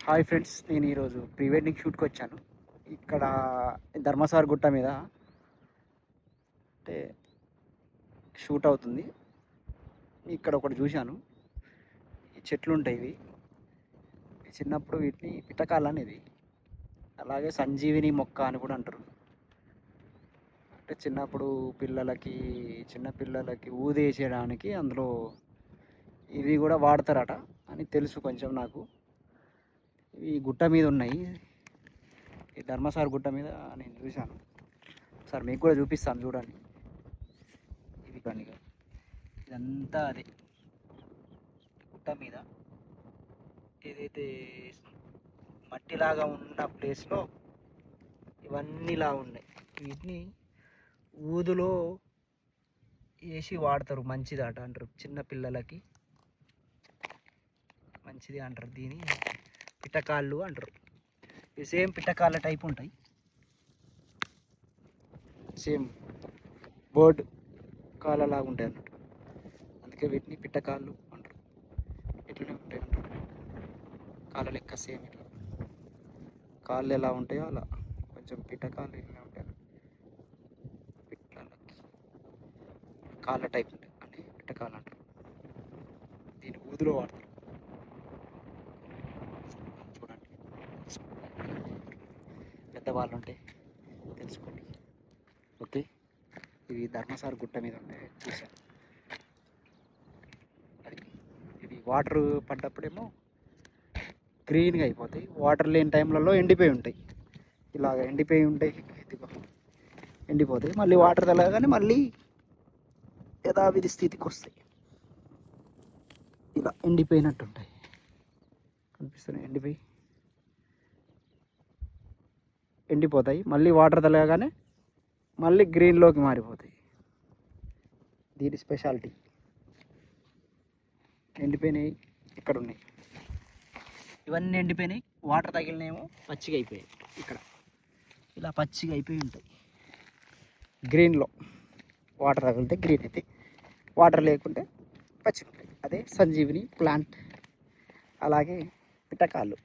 Hi friends, నేను ఈరోజు pre wedding షూట్కి వచ్చాను. ఇక్కడ ధర్మసాగర్ గుట్ట మీద అంటే షూట్ అవుతుంది. ఇక్కడ ఒకటి చూశాను. ఈ చెట్లు ఉంటాయి, ఇవి చిన్నప్పుడు వీటిని పిట్టకాల అనేది, అలాగే సంజీవిని మొక్క అని కూడా అంటారు. అంటే చిన్నప్పుడు చిన్నపిల్లలకి ఊదేసేయడానికి అందులో ఇవి కూడా వాడతారట అని తెలుసు కొంచెం నాకు. ఇవి గుట్ట మీద ఉన్నాయి, ఈ ధర్మసాగర్ గుట్ట మీద నేను చూశాను. సార్ మీకు కూడా చూపిస్తాను, చూడండి. ఇది కానీ ఇదంతా అదే గుట్ట మీద ఏదైతే మట్టిలాగా ఉన్న ప్లేస్లో ఇవన్నీ ఇలా ఉన్నాయి. వీటిని ఊదులో వేసి వాడతారు, మంచిదట అంటారు. చిన్న పిల్లలకి మంచిది అంటారు. దీని పిట్టకాళ్ళు అంటారు. ఇవి సేమ్ పిట్టకాళ్ళ టైప్ ఉంటాయి, సేమ్ బర్డ్ కాళ్ళలాగా ఉంటాయి అన్నట్టు. అందుకే వీటిని పిట్టకాళ్ళు అంటారు. ఇట్లనే ఉంటాయి అంటారు, కాళ్ళ లెక్క సేమ్. ఇట్లా కాళ్ళు ఎలా ఉంటాయో అలా కొంచెం పిట్టకాళ్ళు ఇలా ఉంటాయి. పిట్టలకి కాళ్ళ టైప్ ఉంటాయి అంటే పిట్టకాళ్ళు అంటారు. దీన్ని ఊదులో వాడతారు. చూడండి, పెద్దవాళ్ళు ఉంటే తెలుసుకోండి. ఓకే, ఇవి ధర్మసాగర్ గుట్ట మీద ఉండే చూశాను. అది ఇవి వాటర్ పడ్డప్పుడేమో గ్రీన్గా అయిపోతాయి, వాటర్ లేని టైంలలో ఎండిపోయి ఉంటాయి. ఇలాగ ఎండిపోయి ఉంటాయి, ఇదిగో ఎండిపోతాయి. మళ్ళీ వాటర్ తగ్గగానే మళ్ళీ యథావిధి స్థితికి వస్తాయి. ఇలా ఎండిపోయినట్టు ఉంటాయి, కనిపిస్తున్నాయి. ఎండిపోతాయి, మళ్ళీ వాటర్ తగ్గగానే మళ్ళీ గ్రీన్లోకి మారిపోతాయి. దీని స్పెషాలిటీ. ఎండిపోయినాయి ఇక్కడ ఉన్నాయి, ఇవన్నీ ఎండిపోయినాయి. వాటర్ తగిలినేమో పచ్చిగా అయిపోయాయి. ఇక్కడ ఇలా పచ్చిగా అయిపోయి ఉంటాయి. గ్రీన్లో వాటర్ తగిలితే గ్రీన్ అయితే, వాటర్ లేకుంటే పచ్చిగా ఉంటాయి. అదే సంజీవిని ప్లాంట్. అలాగే పిట్టకాళ్ళు.